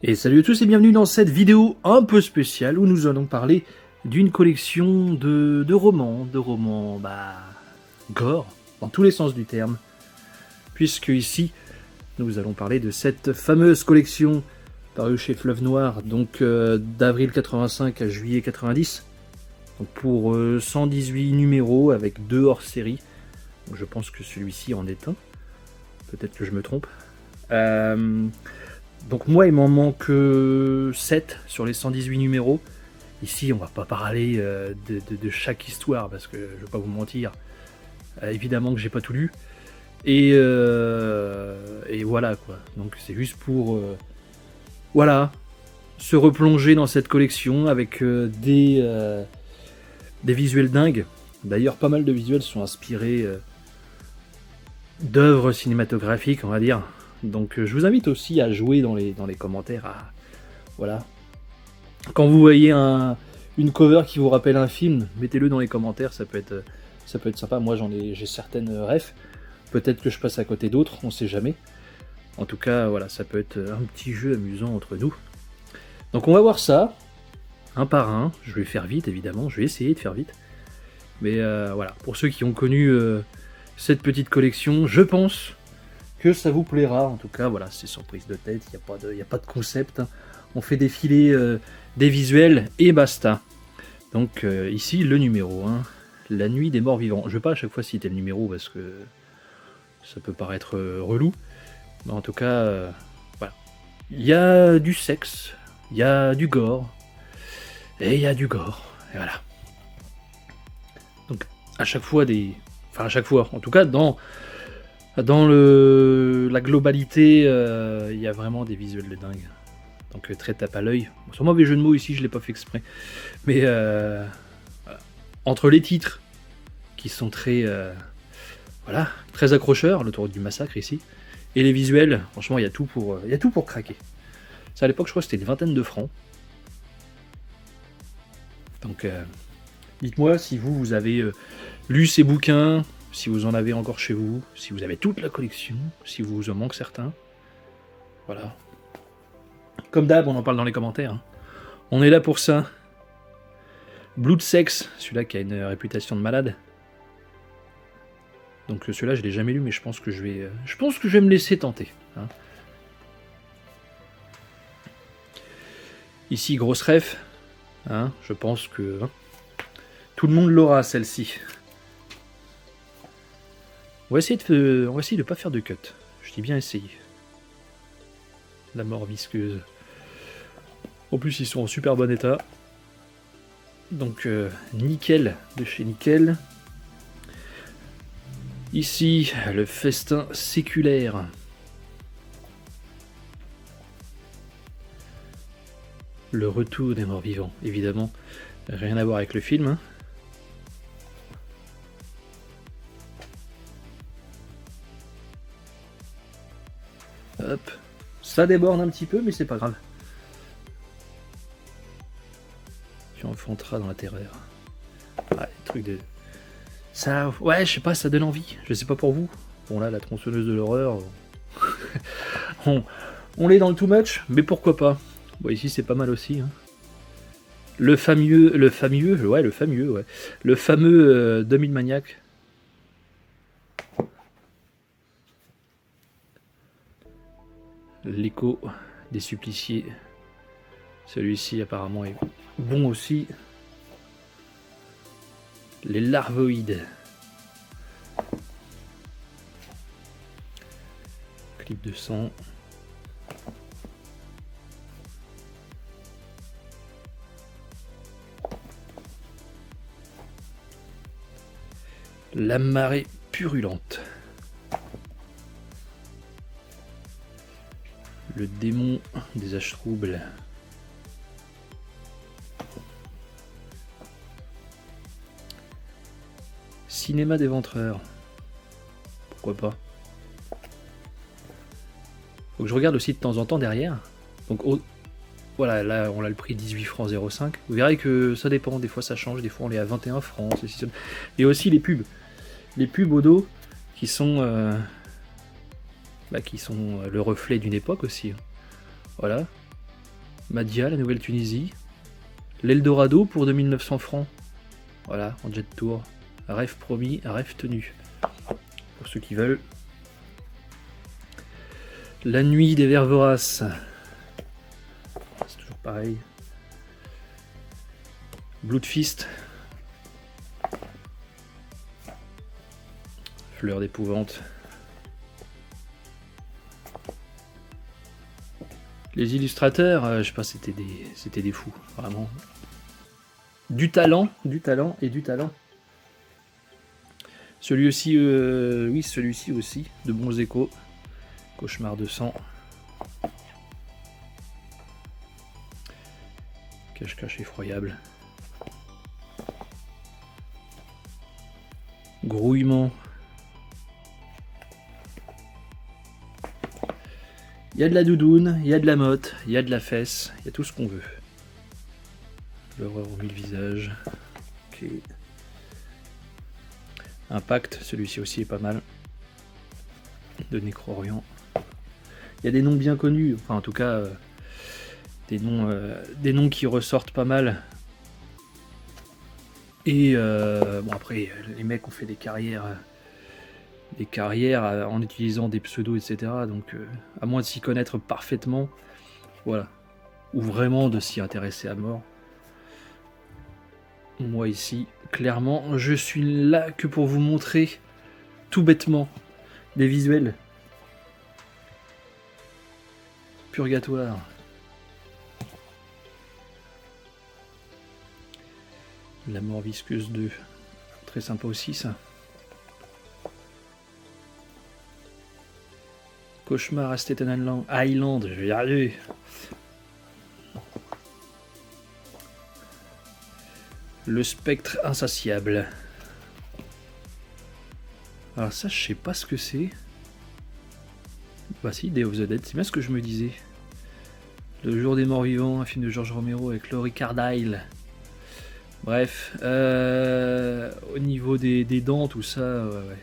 Et salut à tous et bienvenue dans cette vidéo un peu spéciale où nous allons parler d'une collection de romans, gore, dans tous les sens du terme, puisque ici nous allons parler de cette fameuse collection parue chez Fleuve Noir, donc d'avril 85 à juillet 90, donc pour 118 numéros avec 2 hors-série. Je pense que celui-ci en est un, peut-être que je me trompe. Donc moi il m'en manque 7 sur les 118 numéros. Ici on va pas parler de chaque histoire parce que je vais pas vous mentir. Évidemment que j'ai pas tout lu. Et voilà quoi. Donc c'est juste pour voilà, se replonger dans cette collection avec des visuels dingues. D'ailleurs pas mal de visuels sont inspirés d'œuvres cinématographiques on va dire. Donc je vous invite aussi à jouer dans les commentaires. Voilà. Quand vous voyez une cover qui vous rappelle un film, mettez-le dans les commentaires, ça peut être sympa. Moi j'ai certaines refs. Peut-être que je passe à côté d'autres, on sait jamais. En tout cas, voilà, ça peut être un petit jeu amusant entre nous. Donc on va voir ça, un par un. Je vais faire vite évidemment, je vais essayer de faire vite. Mais voilà, pour ceux qui ont connu cette petite collection, je pense que ça vous plaira. En tout cas, voilà, c'est sans prise de tête, il n'y a pas de concept. Hein. On fait défiler des visuels et basta. Donc ici, le numéro 1, La Nuit des Morts Vivants. Je ne vais pas à chaque fois citer le numéro parce que ça peut paraître relou. Mais en tout cas, voilà. Il y a du sexe, il y a du gore, et il y a du gore. Et voilà. Donc à chaque fois Enfin à chaque fois, en tout cas dans la globalité, il y a vraiment des visuels de dingue. Donc très tape à l'œil. Sans mauvais jeu de mots ici, je l'ai pas fait exprès. Mais voilà. Entre les titres, qui sont très très accrocheurs, l'autoroute du massacre ici, et les visuels, franchement, il y a tout pour craquer. Ça à l'époque, je crois que c'était une vingtaine de francs. Donc dites-moi si vous avez lu ces bouquins, si vous en avez encore chez vous, si vous avez toute la collection, si vous en manque certains. Voilà. Comme d'hab, on en parle dans les commentaires. Hein. On est là pour ça. Blood Sex, celui-là qui a une réputation de malade. Donc celui-là, je l'ai jamais lu, mais je pense que je vais me laisser tenter. Hein. Ici, grosse ref. Hein, je pense que tout le monde l'aura, celle-ci. On va essayer de pas faire de cut. Je dis bien essayer. La mort visqueuse. En plus, ils sont en super bon état. Donc, nickel de chez nickel. Ici, le festin séculaire. Le retour des morts vivants, évidemment. Rien à voir avec le film. Hein. Hop. Ça déborde un petit peu, mais c'est pas grave. Tu enfanteras dans la terreur. Ouais, truc de... Ça, ouais, je sais pas, ça donne envie. Je sais pas pour vous. Bon là, la tronçonneuse de l'horreur... on l'est dans le too much, mais pourquoi pas. Bon, ici, c'est pas mal aussi. Hein. Le fameux 2000 Maniac. L'écho des suppliciés. Celui-ci apparemment est bon aussi. Les larvoïdes. Clip de sang. La marée purulente. Le démon des âges troubles. Cinéma des ventreurs. Pourquoi pas. Faut que je regarde aussi de temps en temps derrière. Donc voilà, là on a le prix 18 francs 05. Vous verrez que ça dépend, des fois ça change, des fois on est à 21 francs. Et aussi les pubs. Les pubs au dos qui sont le reflet d'une époque aussi. Voilà. Madia, la Nouvelle-Tunisie. L'Eldorado pour 2900 francs. Voilà, en jet tour. Rêve promis, rêve tenu. Pour ceux qui veulent. La nuit des vers voraces. C'est toujours pareil. Bloodfist. Fleur d'épouvante. Les illustrateurs, je sais pas, c'était des fous, vraiment. Du talent et du talent. Celui-ci, oui, celui-ci aussi, de bons échos. Cauchemar de sang. Cache-cache effroyable. Grouillement. Il y a de la doudoune, il y a de la motte, il y a de la fesse, il y a tout ce qu'on veut. L'horreur au mille visages. Ok. Impact, celui-ci aussi est pas mal. De Nécro-Orient. Il y a des noms bien connus, enfin en tout cas des noms qui ressortent pas mal. Et bon après les mecs ont fait des carrières en utilisant des pseudos, etc. Donc à moins de s'y connaître parfaitement, voilà, ou vraiment de s'y intéresser à mort. Moi ici, clairement, je suis là que pour vous montrer tout bêtement des visuels. Purgatoire. La mort visqueuse 2. Très sympa aussi ça. Cauchemar à Staten Island, je vais y arriver. Le spectre insatiable. Alors ça, je sais pas ce que c'est. Bah si, Day of the Dead, c'est bien ce que je me disais. Le jour des morts vivants, un film de George Romero avec Laurie Cardile. Bref, au niveau des dents, tout ça, ouais.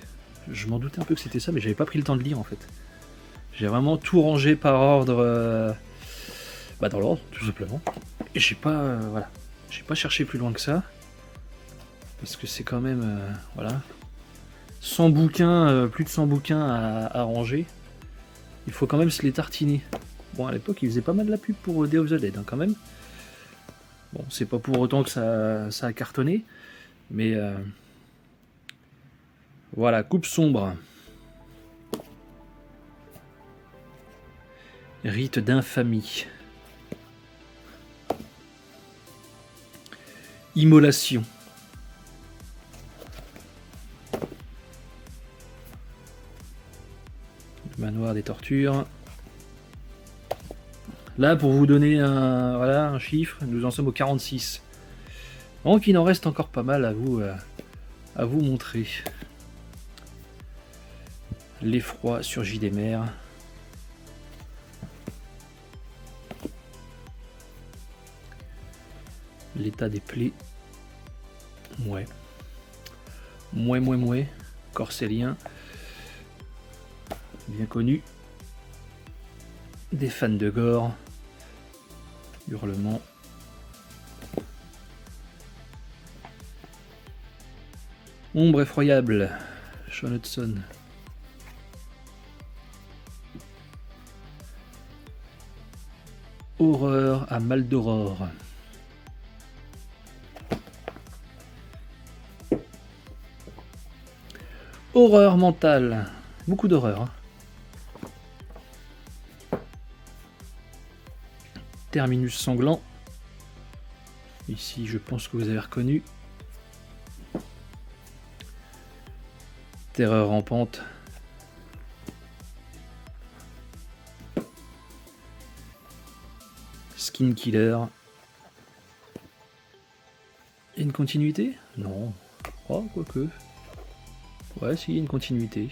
Je m'en doutais un peu que c'était ça, mais j'avais pas pris le temps de lire en fait. J'ai vraiment tout rangé par ordre, dans l'ordre, tout simplement. Et j'ai pas, voilà, j'ai pas cherché plus loin que ça, parce que c'est quand même, voilà, 100 bouquins, plus de 100 bouquins à ranger. Il faut quand même se les tartiner. Bon, à l'époque, ils faisaient pas mal de la pub pour Day of the Dead, hein, quand même. Bon, c'est pas pour autant que ça a cartonné, mais voilà, coupe sombre. Rite d'infamie. Immolation. Le manoir des tortures. Là, pour vous donner un chiffre, nous en sommes au 46. Donc il en reste encore pas mal à vous montrer. L'effroi surgit des mers. L'état des plaies. Ouais. Mouais. Corsélien. Bien connu. Des fans de gore. Hurlement. Ombre effroyable. Sean Hudson. Horreur à mal d'aurore. Horreur mentale. Beaucoup d'horreur. Hein. Terminus sanglant. Ici, je pense que vous avez reconnu. Terreur rampante. Skin Killer. Il y a une continuité? Non. Oh, quoique. Ouais, si, il y a une continuité.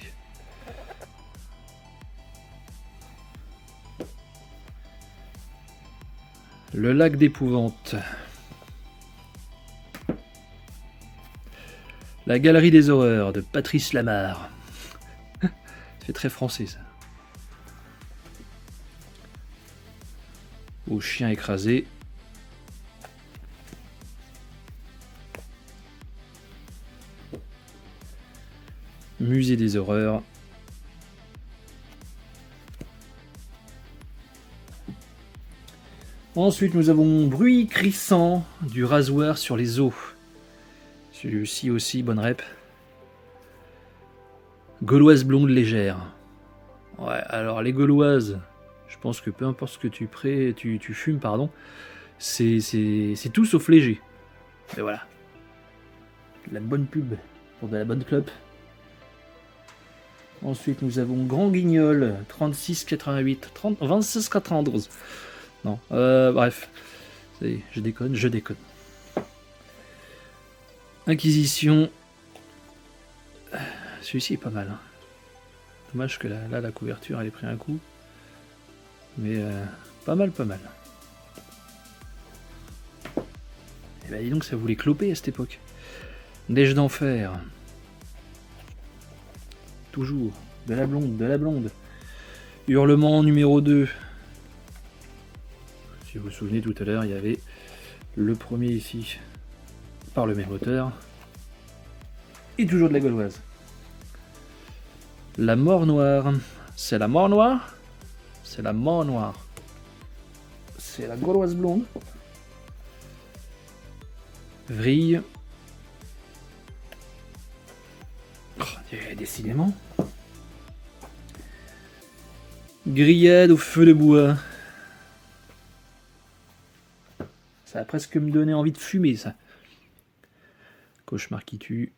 Le lac d'épouvante. La galerie des horreurs de Patrice Lamar. Ça fait très français ça. au chien écrasé. Musée des horreurs. Ensuite, nous avons bruit crissant du rasoir sur les os. Celui-ci aussi, bonne rep. Gauloise blonde légère. Ouais, alors les gauloises, je pense que peu importe ce que tu fumes, pardon, c'est tout sauf léger. Mais voilà. La bonne pub pour de la bonne clope. Ensuite, nous avons Grand Guignol, 36,88, 26,92. Non, bref. Je déconne. Inquisition. Celui-ci est pas mal. Hein. Dommage que là, la couverture, elle ait pris un coup. Mais pas mal. Et bah dis donc, ça voulait cloper à cette époque. Neige d'enfer. Toujours. De la blonde. Hurlement numéro 2. Si vous vous souvenez, tout à l'heure, il y avait le premier ici, par le même auteur. Et toujours de la gauloise. La mort noire. C'est la mort noire. C'est la mort noire. C'est la gauloise blonde. Vrille. Oh, décidément. Grillade au feu de bois. Ça va presque me donner envie de fumer, ça. Cauchemar qui tue.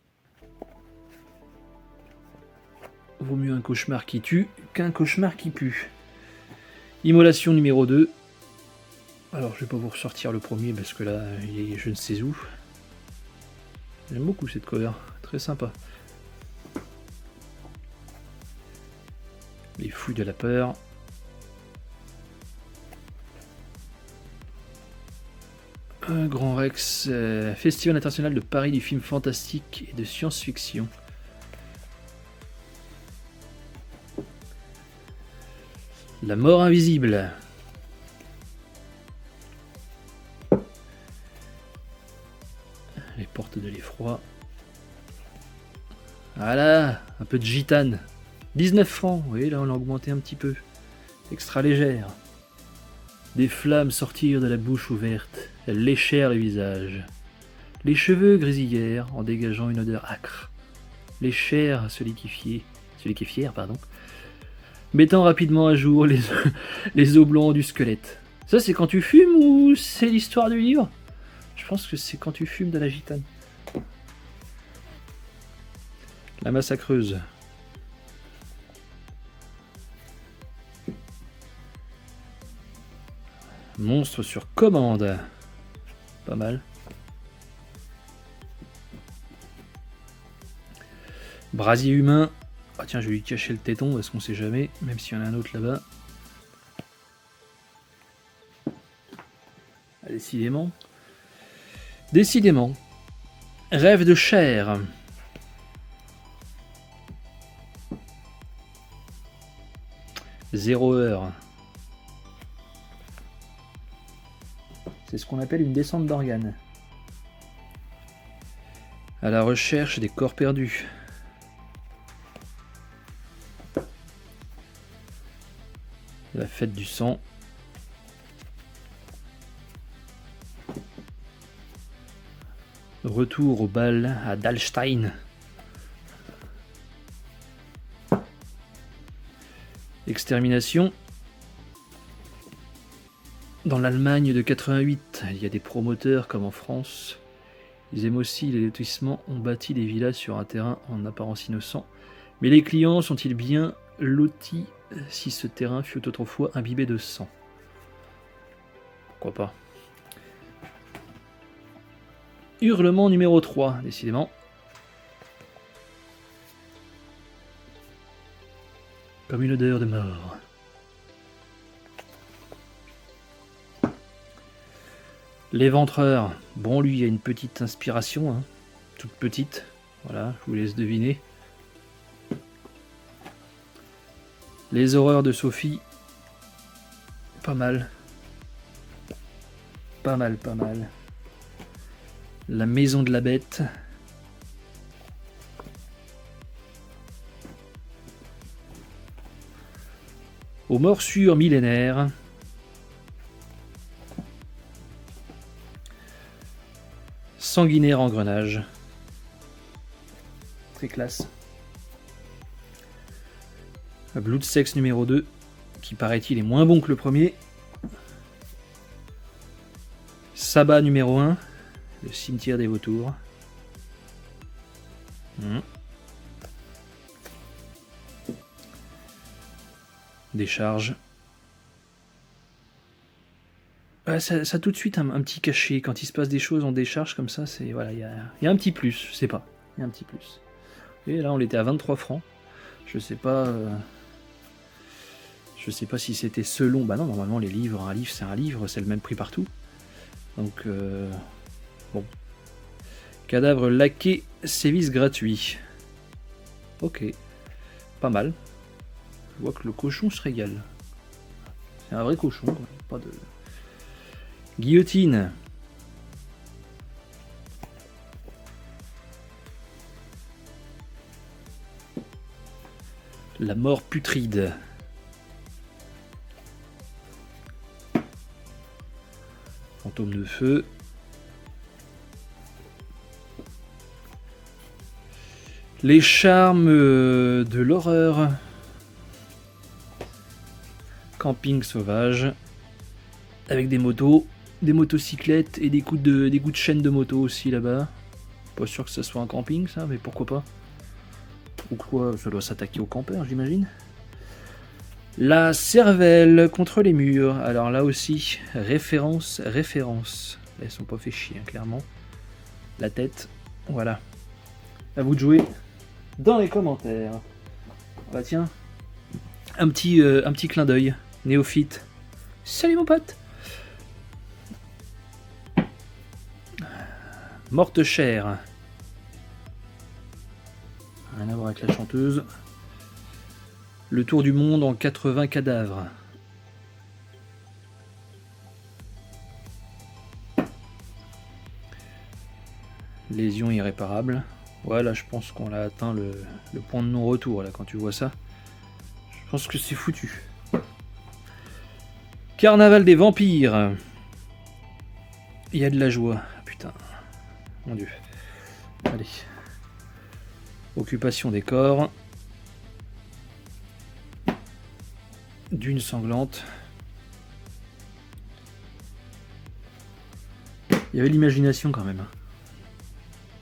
Vaut mieux un cauchemar qui tue qu'un cauchemar qui pue. Immolation numéro 2. Alors, je vais pas vous ressortir le premier parce que là, il est je ne sais où. J'aime beaucoup cette cover. Très sympa. Les fouilles de la peur. Un Grand Rex, Festival international de Paris du film fantastique et de science-fiction. La mort invisible. Les portes de l'effroi. Voilà, un peu de gitane. 19 francs, oui, là on l'a augmenté un petit peu. Extra légère. Des flammes sortirent de la bouche ouverte, elles léchèrent le visage. Les cheveux grésillèrent en dégageant une odeur âcre. Léchèrent celui qui est fier, mettant rapidement à jour les os blancs du squelette. Ça c'est quand tu fumes ou c'est l'histoire du livre? Je pense que c'est quand tu fumes de la gitane. La massacreuse. Monstre sur commande. Pas mal. Brasier humain. Ah tiens, je vais lui cacher le téton parce qu'on sait jamais, même s'il y en a un autre là-bas. Ah, décidément. Décidément. Rêve de chair. Zéro heure. C'est ce qu'on appelle une descente d'organes. À la recherche des corps perdus. La fête du sang. Retour au bal à Dallstein. Extermination. Dans l'Allemagne de 88, il y a des promoteurs comme en France. Ils aiment aussi les lotissements, ont bâti des villas sur un terrain en apparence innocent. Mais les clients sont-ils bien lotis si ce terrain fut autrefois imbibé de sang? Pourquoi pas? Hurlement numéro 3, décidément. Comme une odeur de mort. L'éventreur. Bon, lui, il y a une petite inspiration, hein, toute petite. Voilà, je vous laisse deviner. Les horreurs de Sophie. Pas mal. Pas mal, pas mal. La maison de la bête. Aux morsures millénaires. Sanguinaire engrenage. Très classe. Blood Sex numéro 2, qui paraît-il est moins bon que le premier. Sabbat numéro 1, le cimetière des vautours. Décharge. Ça tout de suite un petit cachet. Quand il se passe des choses en décharge comme ça, c'est voilà, il y a un petit plus, je sais pas. Il y a un petit plus. Et là on était à 23 francs. Je sais pas si c'était selon. Bah non, normalement les livres, un livre c'est un livre, c'est le même prix partout. Donc bon. Cadavre laqué, sévice gratuit. Ok. Pas mal. Je vois que le cochon se régale. C'est un vrai cochon, pas de. Guillotine. La mort putride. Fantôme de feu. Les charmes de l'horreur. Camping sauvage. Avec des motos. Des motocyclettes et des coups de chaîne de moto aussi là-bas. Pas sûr que ce soit un camping ça, mais pourquoi pas. Ou quoi, ça doit s'attaquer aux campeurs j'imagine. La cervelle contre les murs. Alors là aussi, référence. Elles sont pas fait chier, hein, clairement. La tête, voilà. À vous de jouer dans les commentaires. Bah tiens, un petit clin d'œil. Néophyte. Salut mon pote. Morte chère. Rien à voir avec la chanteuse. Le tour du monde en 80 cadavres. Lésion irréparable. Voilà, je pense qu'on a atteint le point de non-retour là quand tu vois ça. Je pense que c'est foutu. Carnaval des vampires. Il y a de la joie. Putain. Mon Dieu. Allez. Occupation des corps. Dune sanglante. Il y avait l'imagination quand même.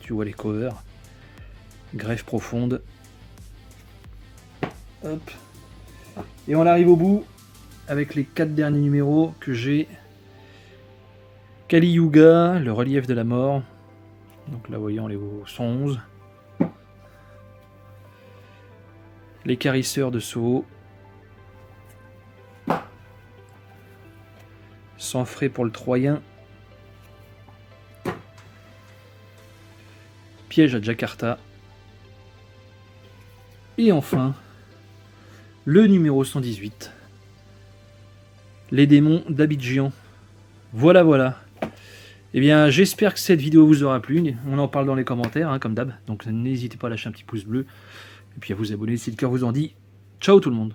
Tu vois les covers. Greffe profonde. Hop. Et on arrive au bout avec les 4 derniers numéros que j'ai. Kali Yuga, le relief de la mort. Donc là, voyons les 111. Les carisseurs de Soho. Sans frais pour le Troyen. Piège à Jakarta. Et enfin, le numéro 118. Les démons d'Abidjan. Voilà. Eh bien, j'espère que cette vidéo vous aura plu. On en parle dans les commentaires, hein, comme d'hab. Donc n'hésitez pas à lâcher un petit pouce bleu. Et puis à vous abonner si le cœur vous en dit. Ciao tout le monde.